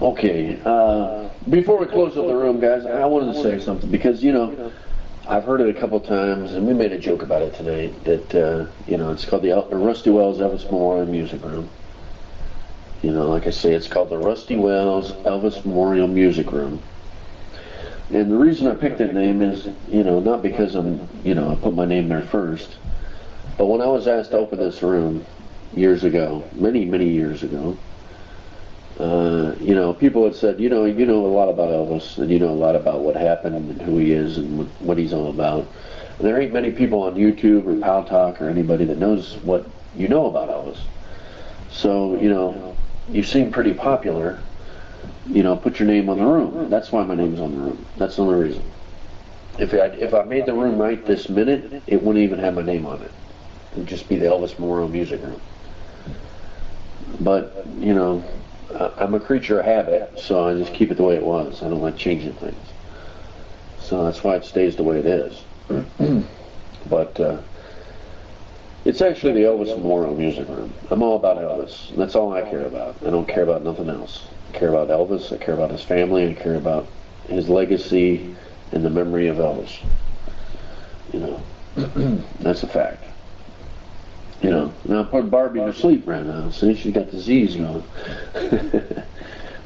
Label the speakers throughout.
Speaker 1: Okay, before we close up the room, guys, I wanted to say something because, I've heard it a couple times, and we made a joke about it tonight, that, it's called the Rustywells Elvis Memorial Music Room. Like I say, it's called the Rustywells Elvis Memorial Music Room. And the reason I picked that name is, not because I put my name there first, but when I was asked to open this room years ago, many, many years ago, people had said, you know a lot about Elvis, and you know a lot about what happened and who he is and what he's all about. And there ain't many people on YouTube or Pal Talk or anybody that knows what you know about Elvis. So, you seem pretty popular. Put your name on the room. That's why my name's on the room. That's the only reason. If I made the room right this minute, it wouldn't even have my name on it. It'd just be the Elvis Memorial Music Room. But, I'm a creature of habit, so I just keep it the way it was. I don't like changing things. So that's why it stays the way it is. But it's actually the Elvis Memorial Music Room. I'm all about Elvis. That's all I care about. I don't care about nothing else. I care about Elvis. I care about his family. I care about his legacy and the memory of Elvis. That's a fact. Now I'm putting Barbie to sleep right now. See, she's got the Z's going.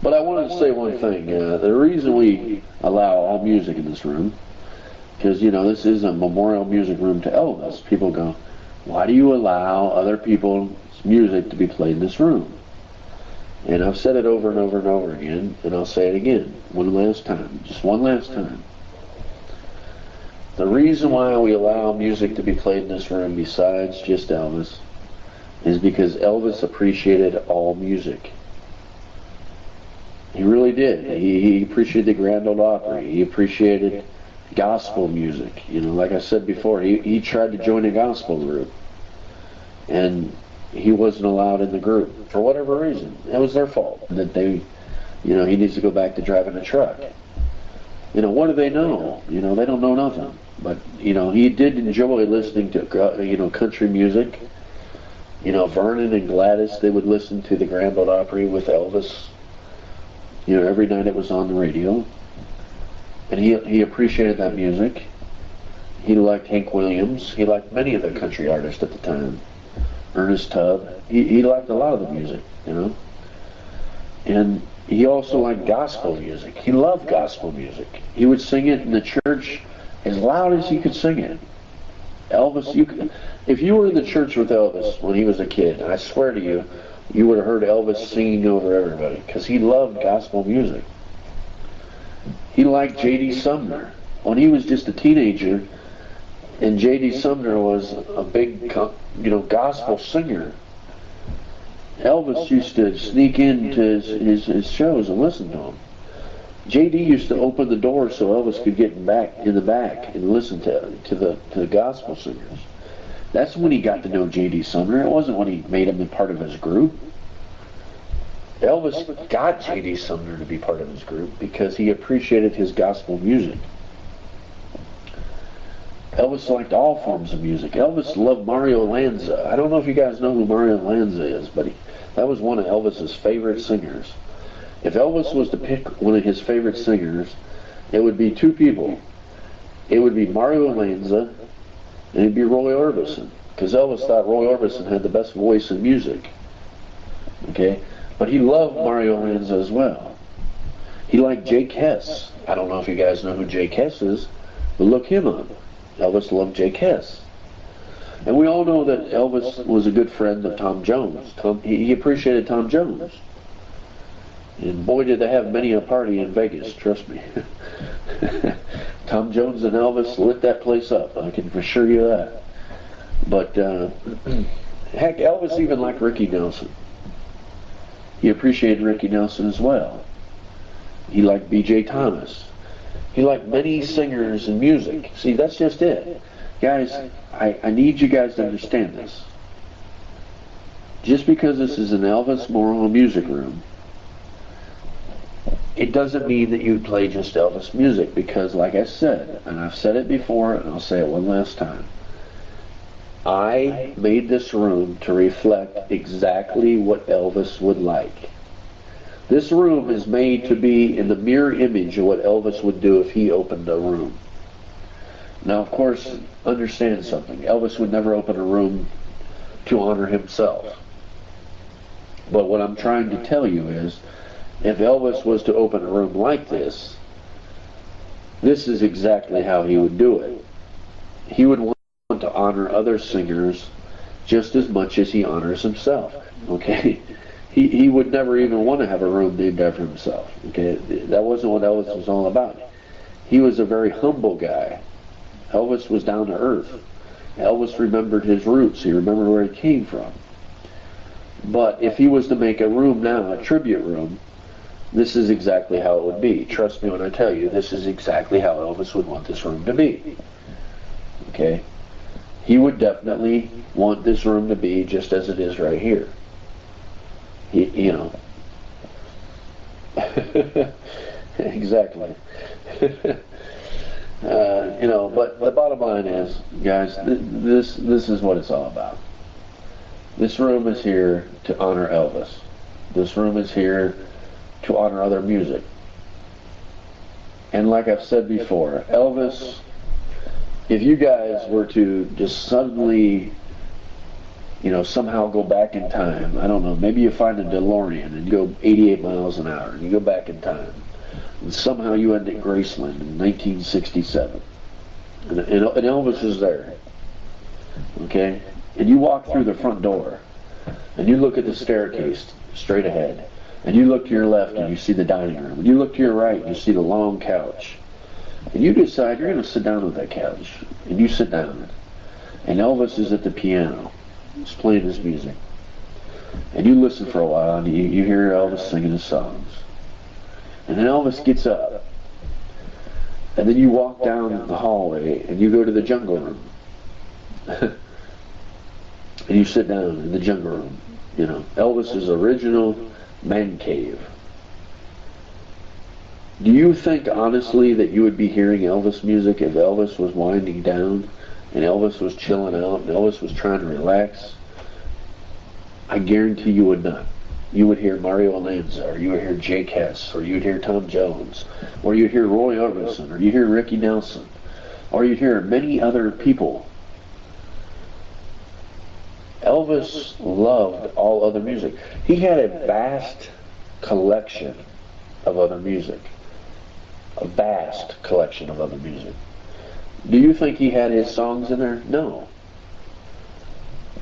Speaker 1: But I wanted to say one thing. The reason we allow all music in this room, because, this is a memorial music room to Elvis. People go, why do you allow other people's music to be played in this room? And I've said it over and over and over again, and I'll say it again, one last time, just one last time. The reason why we allow music to be played in this room besides just Elvis is because Elvis appreciated all music. He really did. He appreciated the Grand Ole Opry. He appreciated gospel music. Like I said before, he tried to join a gospel group. And he wasn't allowed in the group for whatever reason. It was their fault that he needs to go back to driving a truck. What do they know? They don't know nothing. But, he did enjoy listening to, country music. Vernon and Gladys, they would listen to the Grand Ole Opry with Elvis. Every night it was on the radio. And he appreciated that music. He liked Hank Williams. He liked many of the country artists at the time. Ernest Tubb. He liked a lot of the music, And he also liked gospel music. He loved gospel music. He would sing it in the church as loud as he could sing it. Elvis, if you were in the church with Elvis when he was a kid, I swear to you, you would have heard Elvis singing over everybody, because he loved gospel music. He liked J.D. Sumner. When he was just a teenager, and J.D. Sumner was a big, gospel singer, Elvis used to sneak into his shows and listen to him. J.D. used to open the door so Elvis could get in the back and listen to the gospel singers. That's when he got to know J.D. Sumner. It wasn't when he made him a part of his group. Elvis got J.D. Sumner to be part of his group because he appreciated his gospel music. Elvis liked all forms of music. Elvis loved Mario Lanza. I don't know if you guys know who Mario Lanza is, but that was one of Elvis's favorite singers. If Elvis was to pick one of his favorite singers, it would be two people. It would be Mario Lanza, and it'd be Roy Orbison, because Elvis thought Roy Orbison had the best voice in music. Okay? But he loved Mario Lanza as well. He liked Jake Hess. I don't know if you guys know who Jake Hess is, but look him up. Elvis loved Jake Hess. And we all know that Elvis was a good friend of Tom Jones. He appreciated Tom Jones. And boy, did they have many a party in Vegas, trust me. Tom Jones and Elvis lit that place up, I can assure you that. But, heck, Elvis even liked Ricky Nelson. He appreciated Ricky Nelson as well. He liked B.J. Thomas. He liked many singers and music. See, that's just it. Guys, I need you guys to understand this. Just because this is an Elvis Memorial Music Room, it doesn't mean that you play just Elvis music, because like I said, and I've said it before and I'll say it one last time, I made this room to reflect exactly what Elvis would like. This room is made to be in the mirror image of what Elvis would do if he opened a room. Now, of course, understand something. Elvis would never open a room to honor himself. But what I'm trying to tell you is, if Elvis was to open a room like this is exactly how he would do it. He would want to honor other singers just as much as he honors himself. Okay? He would never even want to have a room named after himself. Okay? That wasn't what Elvis was all about. He was a very humble guy. Elvis was down to earth. Elvis remembered his roots. He remembered where he came from. But if he was to make a room now, a tribute room, this is exactly how it would be. Trust me when I tell you, this is exactly how Elvis would want this room to be. Okay? He would definitely want this room to be just as it is right here. You know. Exactly. You know, but the bottom line is, guys, this is what it's all about. This room is here to honor Elvis. This room is here to honor other music. And like I've said before, Elvis, if you guys were to just suddenly, you know, somehow go back in time, I don't know, maybe you find a DeLorean and you go 88 miles an hour and you go back in time, and somehow you end at Graceland in 1967. And Elvis is there. Okay? And you walk through the front door and you look at the staircase straight ahead. And you look to your left and you see the dining room. And you look to your right and you see the long couch. And you decide you're going to sit down on that couch. And you sit down. And Elvis is at the piano. He's playing his music. And you listen for a while and you hear Elvis singing his songs. And then Elvis gets up. And then you walk down the hallway and you go to the jungle room. And you sit down in the jungle room. You know, Elvis's original man cave. Do you think honestly that you would be hearing Elvis music if Elvis was winding down and Elvis was chilling out and Elvis was trying to relax? I guarantee you would not. You would hear Mario Lanza, or you would hear Jake Hess, or you would hear Tom Jones, or you'd hear Roy Orbison, or you'd hear Ricky Nelson, or you'd hear many other people. Elvis loved all other music. He had a vast collection of other music. A vast collection of other music. Do you think he had his songs in there? No.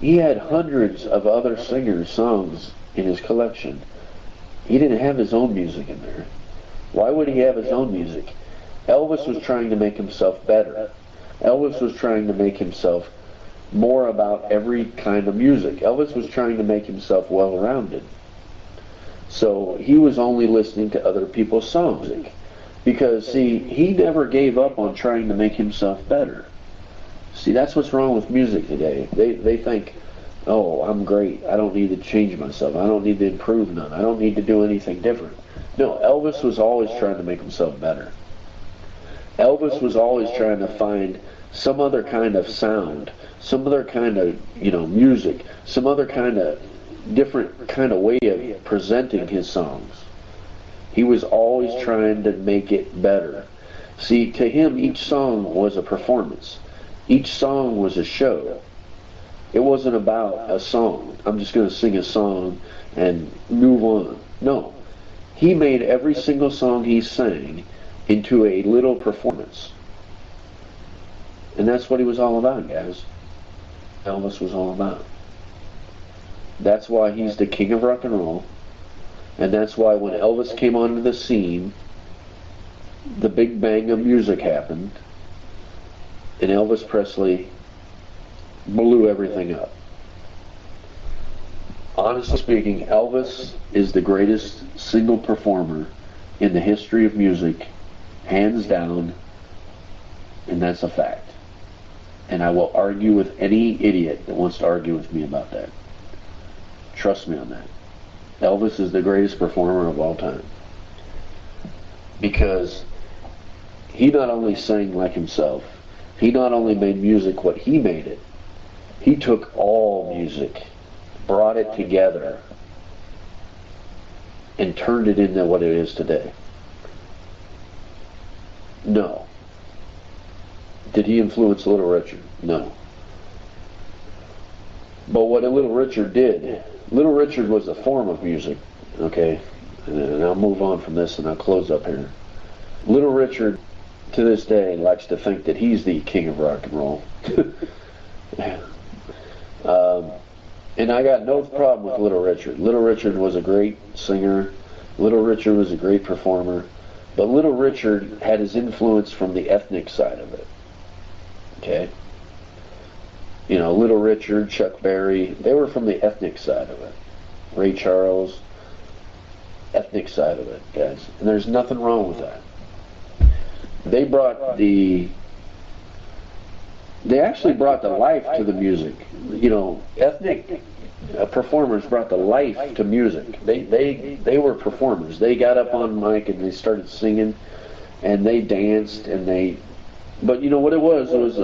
Speaker 1: He had hundreds of other singers' songs in his collection. He didn't have his own music in there. Why would he have his own music? Elvis was trying to make himself better. Elvis was trying to make himself more about every kind of music. Elvis was trying to make himself well-rounded. So he was only listening to other people's songs. Because, see, he never gave up on trying to make himself better. See, that's what's wrong with music today. They think, oh, I'm great. I don't need to change myself. I don't need to improve none. I don't need to do anything different. No, Elvis was always trying to make himself better. Elvis was always trying to find some other kind of sound, some other kind of, you know, music, some other kind of different kind of way of presenting his songs. He was always trying to make it better. See, to him, each song was a performance. Each song was a show. It wasn't about a song. I'm just going to sing a song and move on. No. He made every single song he sang into a little performance. And that's what he was all about, guys. Elvis was all about. That's why he's the king of rock and roll. And that's why when Elvis came onto the scene, the big bang of music happened, and Elvis Presley blew everything up. Honestly speaking, Elvis is the greatest single performer in the history of music, hands down, and that's a fact. And I will argue with any idiot that wants to argue with me about that. Trust me on that. Elvis is the greatest performer of all time. Because he not only sang like himself, he not only made music what he made it, he took all music, brought it together, and turned it into what it is today? No. Did he influence Little Richard? No. But what Little Richard did, Little Richard was a form of music, okay? And I'll move on from this and I'll close up here. Little Richard, to this day, likes to think that he's the king of rock and roll. And I got no problem with Little Richard. Little Richard was a great singer. Little Richard was a great performer. But Little Richard had his influence from the ethnic side of it. Okay? You know, Little Richard, Chuck Berry, they were from the ethnic side of it. Ray Charles, ethnic side of it, guys. And there's nothing wrong with that. They actually brought the life to the music. You know, ethnic performers brought the life to music. They were performers. They got up on mic and they started singing, and they danced, and they. But you know what it was? It was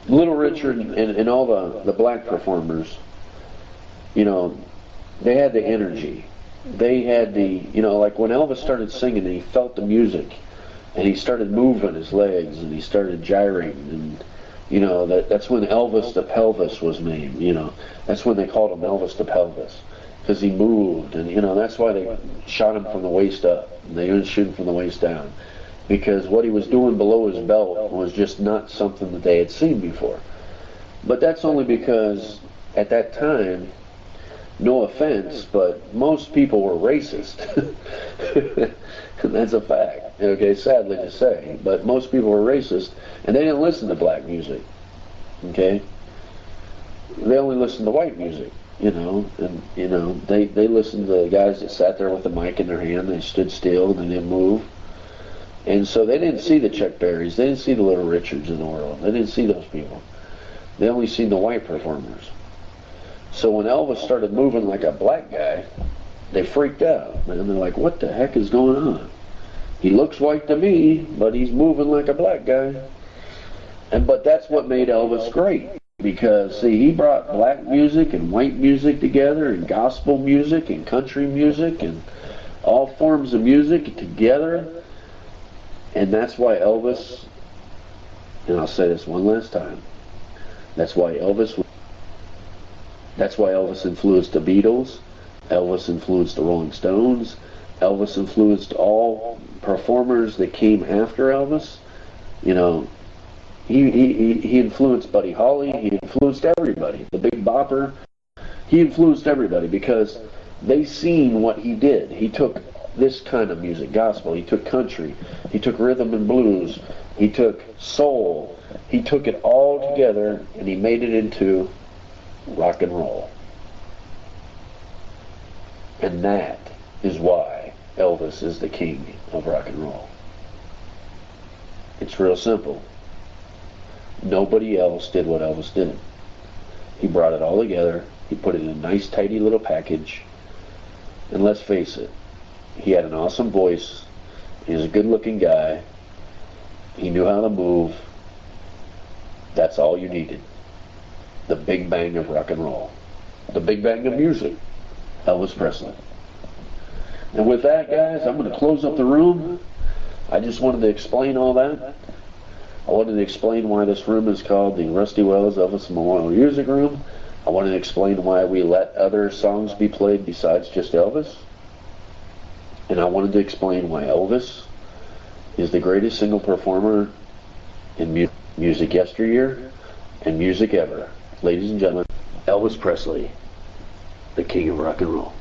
Speaker 1: Little Richard and all the black performers. You know, they had the energy. They had the, you know, like when Elvis started singing and he felt the music. And he started moving his legs, and he started gyrating, and you know that's when Elvis the Pelvis was named. You know, that's when they called him Elvis the Pelvis, because he moved, and you know that's why they shot him from the waist up. And they didn't shoot him from the waist down, because what he was doing below his belt was just not something that they had seen before. But that's only because at that time, no offense, but most people were racist. And that's a fact, okay, sadly to say. But most people were racist, and they didn't listen to black music, okay? They only listened to white music, you know, and, you know, they listened to the guys that sat there with the mic in their hand, they stood still, and they didn't move. And so they didn't see the Chuck Berrys, they didn't see the Little Richards in the world, they didn't see those people. They only seen the white performers. So when Elvis started moving like a black guy, they freaked out, and they're like, what the heck is going on? He looks white to me, but he's moving like a black guy. But that's what made Elvis great, because see, he brought black music and white music together, and gospel music and country music and all forms of music together. And that's why Elvis, and I'll say this one last time, that's why Elvis influenced the Beatles. Elvis influenced the Rolling Stones. Elvis influenced all performers that came after Elvis. You know, he influenced Buddy Holly. He influenced everybody. The Big Bopper. He influenced everybody because they seen what he did. He took this kind of music, gospel. He took country. He took rhythm and blues. He took soul. He took it all together and he made it into rock and roll. And that is why Elvis is the king of rock and roll. It's real simple. Nobody else did what Elvis did. He brought it all together. He put it in a nice, tidy little package. And let's face it, he had an awesome voice. He was a good-looking guy. He knew how to move. That's all you needed. The big bang of rock and roll. The big bang of music. Elvis Presley. And with that, guys, I'm going to close up the room. I just wanted to explain all that. I wanted to explain why this room is called the Rustywells Elvis Memorial Music Room. I wanted to explain why we let other songs be played besides just Elvis. And I wanted to explain why Elvis is the greatest single performer in music yesteryear and music ever. Ladies and gentlemen, Elvis Presley, the king of rock and roll.